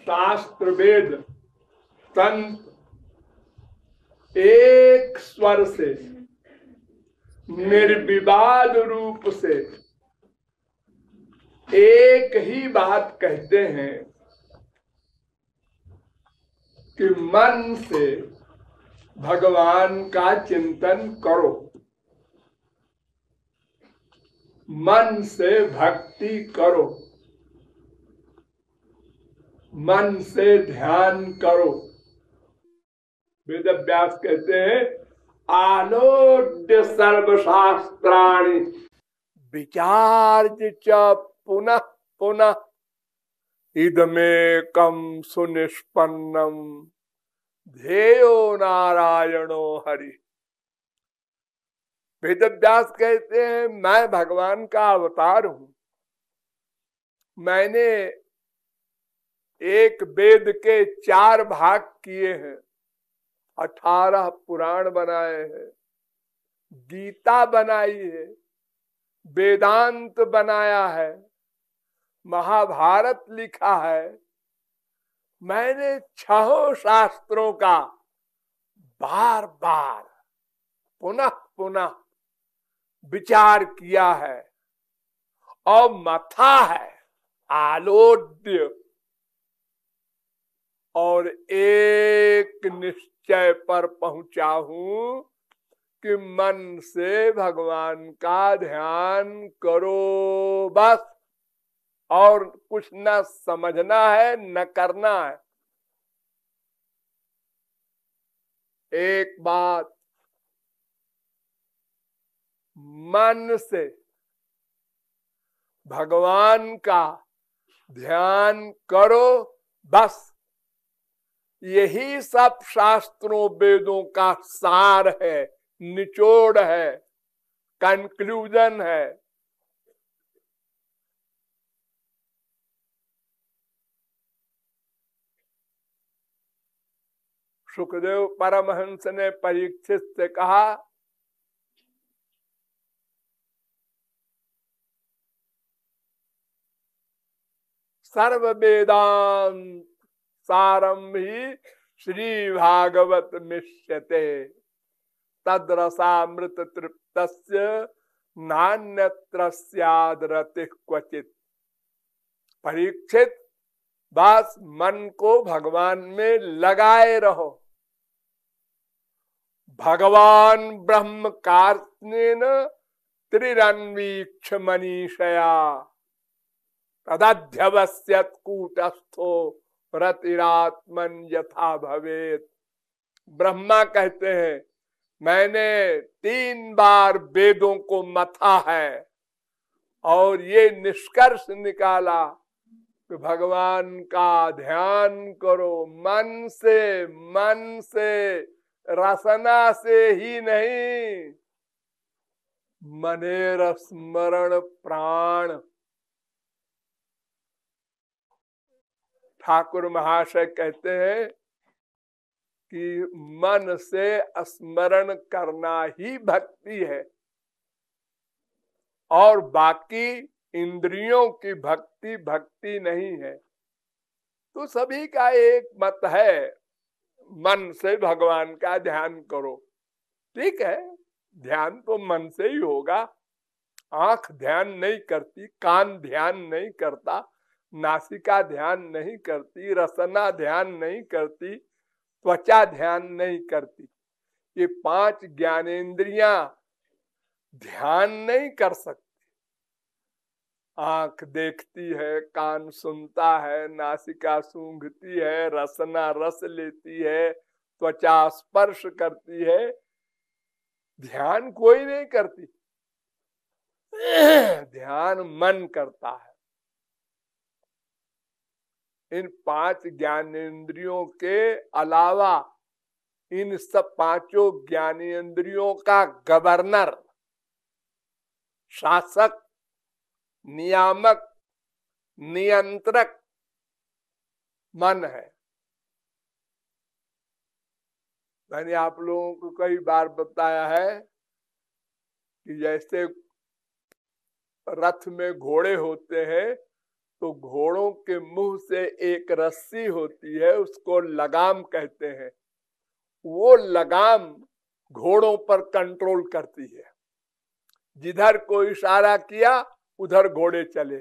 शास्त्र वेद तंत्र एक स्वर से निर्विवाद रूप से एक ही बात कहते हैं कि मन से भगवान का चिंतन करो, मन से भक्ति करो, मन से ध्यान करो। वेद व्यास कहते हैं आलोड्य सर्वशास्त्राणि विचार्य च पुनः पुनः इदमेकं सुनिष्पन्नम ध्येयो नारायणो हरि। वेद व्यास कहते हैं मैं भगवान का अवतार हूं। मैंने एक वेद के 4 भाग किए हैं, 18 पुराण बनाए हैं, गीता बनाई है, वेदांत बनाया है, महाभारत लिखा है। मैंने 6 शास्त्रों का बार बार पुनः पुनः विचार किया है और मथा है आलोड्य, और एक निश्चय पर पहुंचा हूं कि मन से भगवान का ध्यान करो बस, और कुछ न समझना है न करना है। एक बात, मन से भगवान का ध्यान करो बस, यही सब शास्त्रों वेदों का सार है, निचोड़ है, कंक्लूजन है। सुखदेव परमहंस ने परीक्षित से कहा, सर्व वेदांत सारम ही श्री भागवत मिष्यते तद्रसामृत तृप्तस्य नान्यत्र स्याद् रतिः क्वचित्। परीक्षित, बस मन को भगवान में लगाए रहो। भगवान ब्रह्म कार्त्स्येन त्रिरन्वीक्ष मनीषया तदध्यवस्यत् कूटस्थो रतिरात्मन यथा भवेत्। ब्रह्मा कहते हैं मैंने 3 बार वेदों को मथा है और ये निष्कर्ष निकाला कि भगवान का ध्यान करो मन से, रसना से ही नहीं, मनेर स्मरण प्राण। ठाकुर महाशय कहते हैं कि मन से स्मरण करना ही भक्ति है, और बाकी इंद्रियों की भक्ति भक्ति नहीं है। तो सभी का एक मत है, मन से भगवान का ध्यान करो। ठीक है, ध्यान तो मन से ही होगा। आंख ध्यान नहीं करती, कान ध्यान नहीं करता, नासिका ध्यान नहीं करती, रसना ध्यान नहीं करती, त्वचा ध्यान नहीं करती। ये 5 ज्ञानेंद्रियां ध्यान नहीं कर सकती। आंख देखती है, कान सुनता है, नासिका सूंघती है, रसना रस लेती है, त्वचा स्पर्श करती है, ध्यान कोई नहीं करती। ध्यान मन करता है। इन 5 ज्ञानेंद्रियों के अलावा इन सब 5 ज्ञानेंद्रियों का गवर्नर, शासक, नियामक, नियंत्रक मन है। मैंने आप लोगों को कई बार बताया है कि जैसे रथ में घोड़े होते हैं तो घोड़ों के मुंह से एक रस्सी होती है, उसको लगाम कहते हैं। वो लगाम घोड़ों पर कंट्रोल करती है। जिधर को इशारा किया उधर घोड़े चले,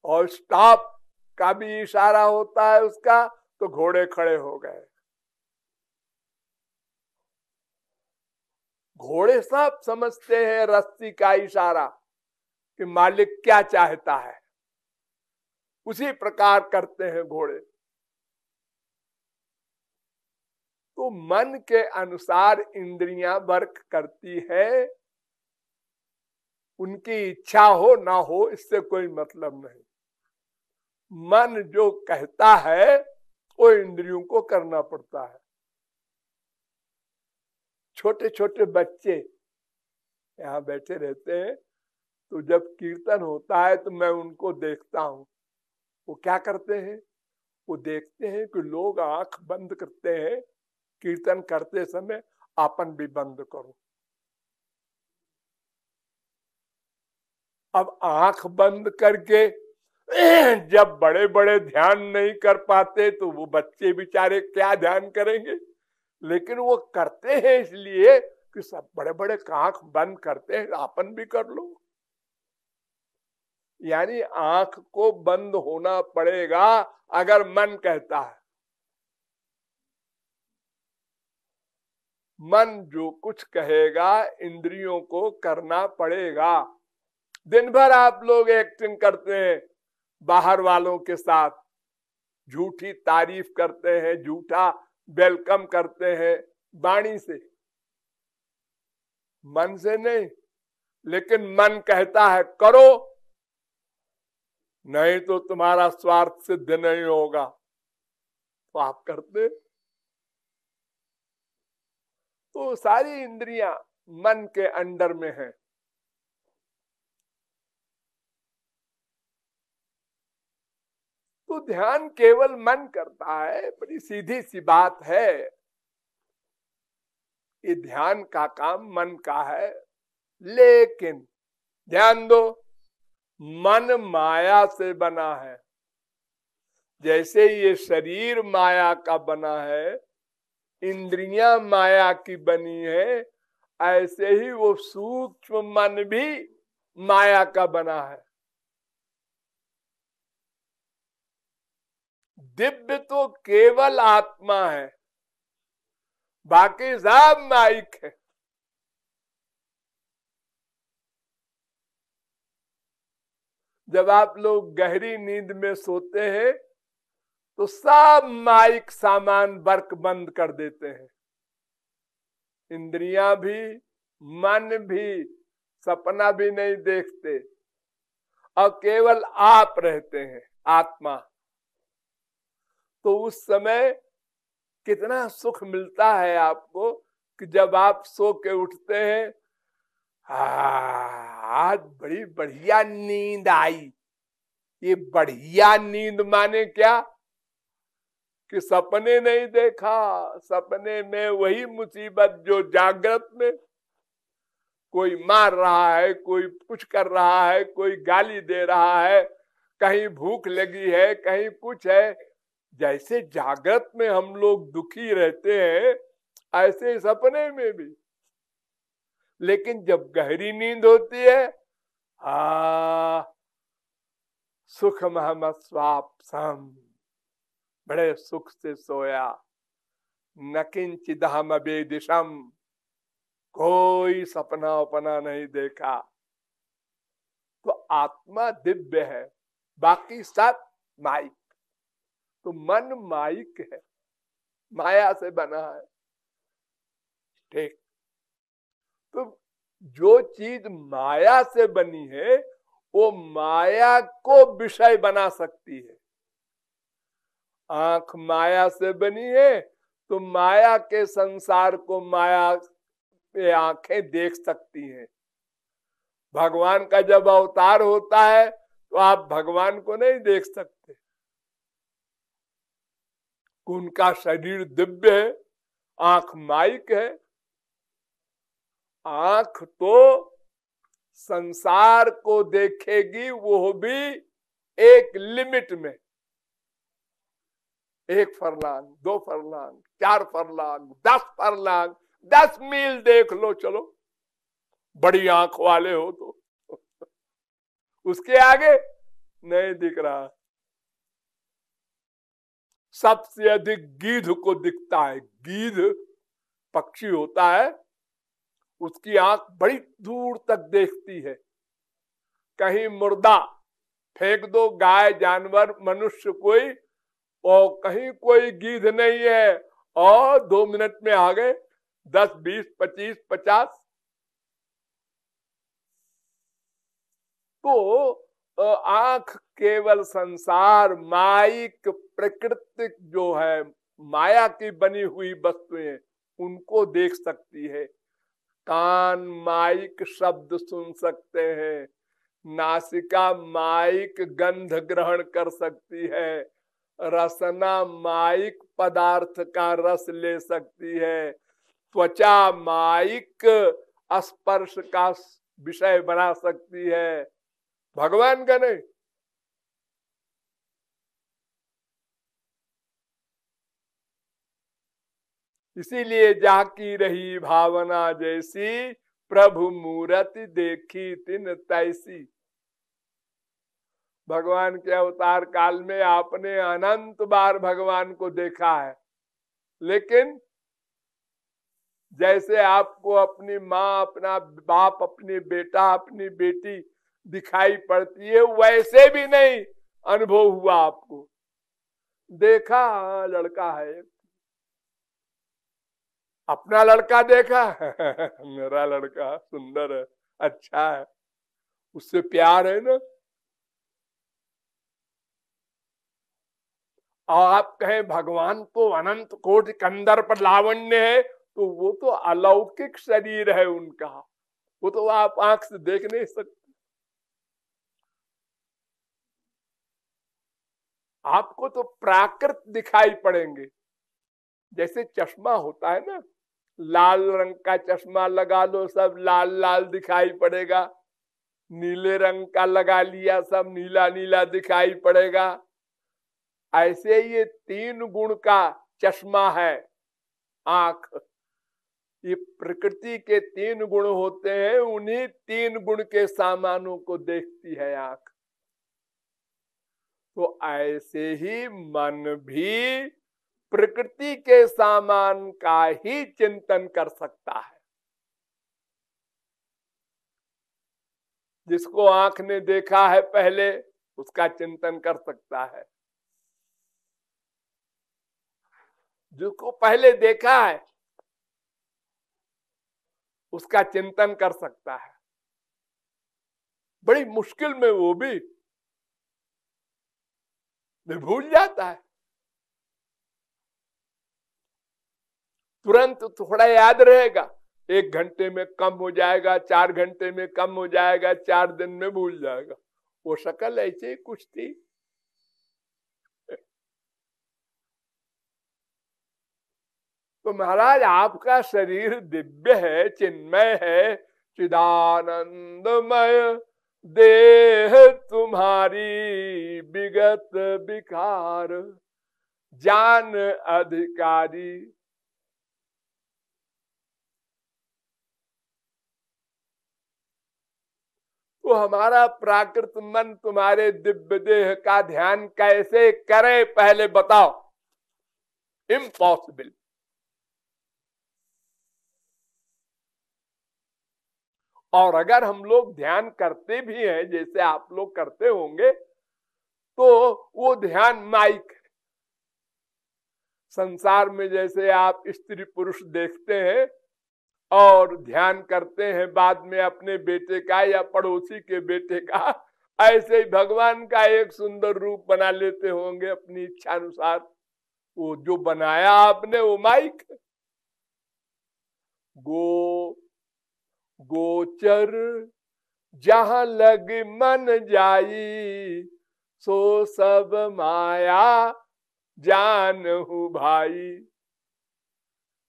और स्टॉप का भी इशारा होता है उसका, तो घोड़े खड़े हो गए। घोड़े सब समझते हैं रस्सी का इशारा कि मालिक क्या चाहता है, उसी प्रकार करते हैं घोड़े। तो मन के अनुसार इंद्रियां वर्क करती है, उनकी इच्छा हो ना हो इससे कोई मतलब नहीं। मन जो कहता है वो इंद्रियों को करना पड़ता है। छोटे छोटे बच्चे यहाँ बैठे रहते हैं, तो जब कीर्तन होता है तो मैं उनको देखता हूँ, वो क्या करते हैं, वो देखते हैं कि लोग आंख बंद करते हैं कीर्तन करते समय, आपन भी बंद करो। अब आंख बंद करके जब बड़े बड़े ध्यान नहीं कर पाते तो वो बच्चे बेचारे क्या ध्यान करेंगे, लेकिन वो करते हैं इसलिए कि सब बड़े बड़े आंख बंद करते हैं, आपन भी कर लो। यानी आंख को बंद होना पड़ेगा अगर मन कहता है। मन जो कुछ कहेगा इंद्रियों को करना पड़ेगा। दिन भर आप लोग एक्टिंग करते हैं बाहर वालों के साथ, झूठी तारीफ करते हैं, झूठा वेलकम करते हैं वाणी से, मन से नहीं। लेकिन मन कहता है करो, नहीं तो तुम्हारा स्वार्थ सिद्ध नहीं होगा, तो आप करते। तो सारी इंद्रियां मन के अंडर में है। तो ध्यान केवल मन करता है, बड़ी सीधी सी बात है। ये ध्यान का काम मन का है, लेकिन ध्यान दो, मन माया से बना है। जैसे ये शरीर माया का बना है, इंद्रियां माया की बनी है, ऐसे ही वो सूक्ष्म मन भी माया का बना है। दिव्य तो केवल आत्मा है, बाकी सब माइक है। जब आप लोग गहरी नींद में सोते हैं तो सब माइक सामान वर्क बंद कर देते हैं, इंद्रियां भी मन भी सपना भी नहीं देखते, और केवल आप रहते हैं, आत्मा। तो उस समय कितना सुख मिलता है आपको कि जब आप सो के उठते हैं, आज बड़ी बढ़िया नींद आई। ये बढ़िया नींद माने क्या कि सपने नहीं देखा, सपने में वही मुसीबत जो जागृत में, कोई मार रहा है, कोई कुछ कर रहा है, कोई गाली दे रहा है, कहीं भूख लगी है, कहीं कुछ है। जैसे जागृत में हम लोग दुखी रहते हैं, ऐसे सपने में भी। लेकिन जब गहरी नींद होती है, सुख महमत स्वापसम, बड़े सुख से सोया, न किंचिदहम अवेदिशम, कोई सपना उपना नहीं देखा। तो आत्मा दिव्य है, बाकी सब माइक। तो मन माइक है, माया से बना है। ठीक, तो जो चीज माया से बनी है वो माया को विषय बना सकती है। आंख माया से बनी है तो माया के संसार को माया पे आंखें देख सकती हैं। भगवान का जब अवतार होता है तो आप भगवान को नहीं देख सकते, उनका शरीर दिव्य है, आंख माइक है। आंख तो संसार को देखेगी, वो भी एक लिमिट में, 1 फरलांग, 2 फरलांग, 4 फरलांग, 10 फरलांग, 10 मील देख लो, चलो बड़ी आंख वाले हो तो उसके आगे नहीं दिख रहा। सबसे अधिक गीध को दिखता है। गीध पक्षी होता है, उसकी आंख बड़ी दूर तक देखती है। कहीं मुर्दा फेंक दो, गाय, जानवर, मनुष्य कोई, और कहीं कोई गीध नहीं है, और 2 मिनट में आ गए 10, 20, 25, 50। तो आंख केवल संसार, माइक, प्रकृतिक जो है माया की बनी हुई वस्तुएं, उनको देख सकती है। कान माइक शब्द सुन सकते हैं, नासिका माइक गंध ग्रहण कर सकती है, रसना माइक पदार्थ का रस ले सकती है, त्वचा माइक स्पर्श का विषय बना सकती है, भगवान का नहीं। इसीलिए जाकी रही भावना जैसी, प्रभु मूरति देखी तिन तैसी। भगवान के अवतार काल में आपने अनंत बार भगवान को देखा है, लेकिन जैसे आपको अपनी माँ, अपना बाप, अपनी बेटा, अपनी बेटी दिखाई पड़ती है, वैसे भी नहीं अनुभव हुआ आपको। देखा लड़का है, अपना लड़का देखा मेरा लड़का सुंदर है, अच्छा है, उससे प्यार है ना। और आप कहें भगवान तो अनंत कोटि कंदर पर लावण्य है, तो वो तो अलौकिक शरीर है उनका, वो तो आप आंख से देख नहीं सकते। आपको तो प्राकृत दिखाई पड़ेंगे। जैसे चश्मा होता है ना, लाल रंग का चश्मा लगा लो, सब लाल लाल दिखाई पड़ेगा। नीले रंग का लगा लिया, सब नीला नीला दिखाई पड़ेगा। ऐसे ये 3 गुण का चश्मा है आंख। ये प्रकृति के 3 गुण होते हैं, उन्हीं 3 गुण के सामानों को देखती है आंख। तो ऐसे ही मन भी प्रकृति के सामान का ही चिंतन कर सकता है। जिसको आंख ने देखा है पहले, उसका चिंतन कर सकता है। जिसको पहले देखा है, उसका चिंतन कर सकता है। बड़ी मुश्किल में वो भी भूल जाता है। तुरंत थोड़ा याद रहेगा, 1 घंटे में कम हो जाएगा, 4 घंटे में कम हो जाएगा, 4 दिन में भूल जाएगा। वो शक्ल ऐसे ही कुछ थी। तो महाराज आपका शरीर दिव्य है, चिन्मय है, चिदानंदमय देह तुम्हारी विगत विकार जान अधिकारी। तो हमारा प्राकृत मन तुम्हारे दिव्य देह का ध्यान कैसे करे, पहले बताओ। इम्पॉसिबल। और अगर हम लोग ध्यान करते भी हैं, जैसे आप लोग करते होंगे, तो वो ध्यान माइक। संसार में जैसे आप स्त्री पुरुष देखते हैं और ध्यान करते हैं बाद में अपने बेटे का या पड़ोसी के बेटे का, ऐसे ही भगवान का एक सुंदर रूप बना लेते होंगे अपनी इच्छा अनुसार। वो जो बनाया आपने वो माइक। गोचर जहां लग मन जाई, सो सब माया जानहु भाई।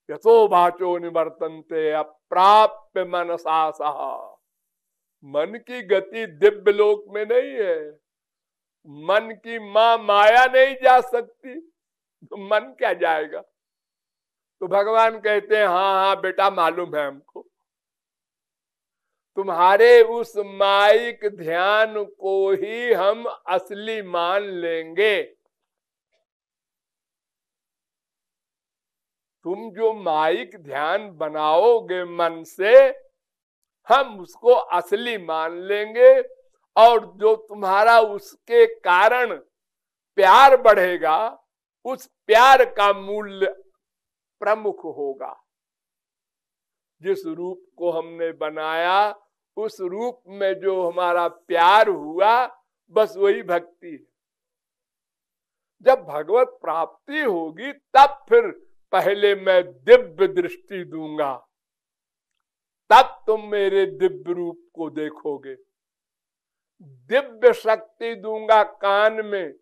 यथो भाचो निवर्तन्ते अप्राप्य मनसा सहा। मन की गति दिव्य लोक में नहीं है, मन की मां माया नहीं जा सकती तो मन क्या जाएगा। तो भगवान कहते हैं हाँ हाँ बेटा मालूम है हमको, तुम्हारे उस माइक ध्यान को ही हम असली मान लेंगे। तुम जो माइक ध्यान बनाओगे मन से, हम उसको असली मान लेंगे, और जो तुम्हारा उसके कारण प्यार बढ़ेगा, उस प्यार का मूल्य प्रमुख होगा। जिस रूप को हमने बनाया, उस रूप में जो हमारा प्यार हुआ, बस वही भक्ति है। जब भगवत प्राप्ति होगी तब फिर पहले मैं दिव्य दृष्टि दूंगा, तब तुम मेरे दिव्य रूप को देखोगे। दिव्य शक्ति दूंगा कान में,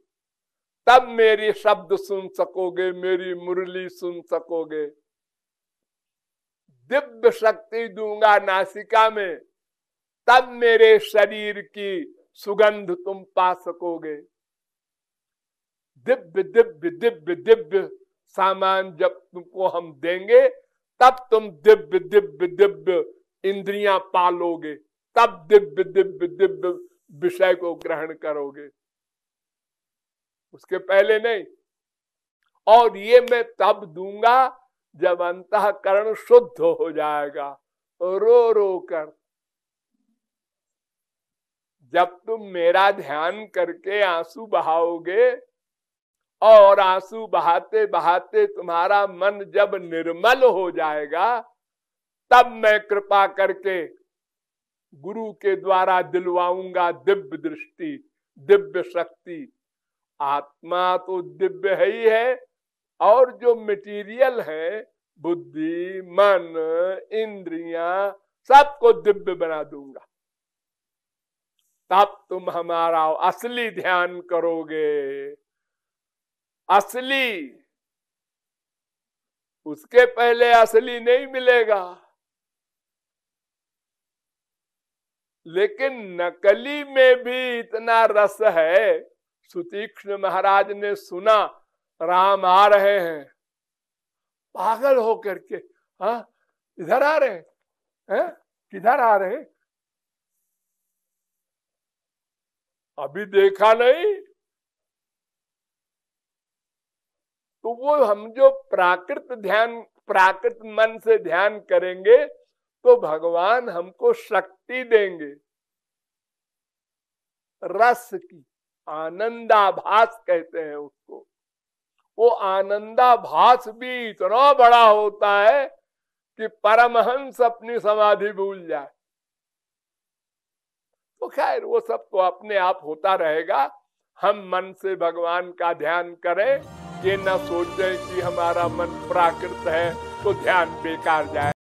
तब मेरी शब्द सुन सकोगे, मेरी मुरली सुन सकोगे। दिव्य शक्ति दूंगा नासिका में, तब मेरे शरीर की सुगंध तुम पा सकोगे। दिव्य दिव्य दिव्य दिव्य सामान जब तुमको हम देंगे, तब तुम दिव्य दिव्य दिव्य इंद्रियां पालोगे, तब दिव्य दिव्य दिव्य विषय को ग्रहण करोगे, उसके पहले नहीं। और ये मैं तब दूंगा जब अंतःकरण शुद्ध हो जाएगा, रो रो कर। जब तुम मेरा ध्यान करके आंसू बहाओगे, और आंसू बहाते बहाते तुम्हारा मन जब निर्मल हो जाएगा, तब मैं कृपा करके गुरु के द्वारा दिलवाऊंगा दिव्य दृष्टि, दिव्य शक्ति। आत्मा तो दिव्य है ही है, और जो मटेरियल है, बुद्धि मन इंद्रियां, सबको दिव्य बना दूंगा। तब तुम हमारा असली ध्यान करोगे, असली। उसके पहले असली नहीं मिलेगा। लेकिन नकली में भी इतना रस है। सुतीक्ष्ण महाराज ने सुना राम आ रहे हैं, पागल होकर के, हाँ इधर आ रहे हैं, किधर आ रहे हैं, अभी देखा नहीं। तो वो हम जो प्राकृत ध्यान, प्राकृत मन से ध्यान करेंगे, तो भगवान हमको शक्ति देंगे रस की। आनंदाभास कहते हैं उसको। वो आनंदाभास भी इतना बड़ा होता है कि परमहंस अपनी समाधि भूल जाए। तो खैर वो सब तो अपने आप होता रहेगा। हम मन से भगवान का ध्यान करें, ये न सोचें कि हमारा मन प्राकृत है तो ध्यान बेकार जाए।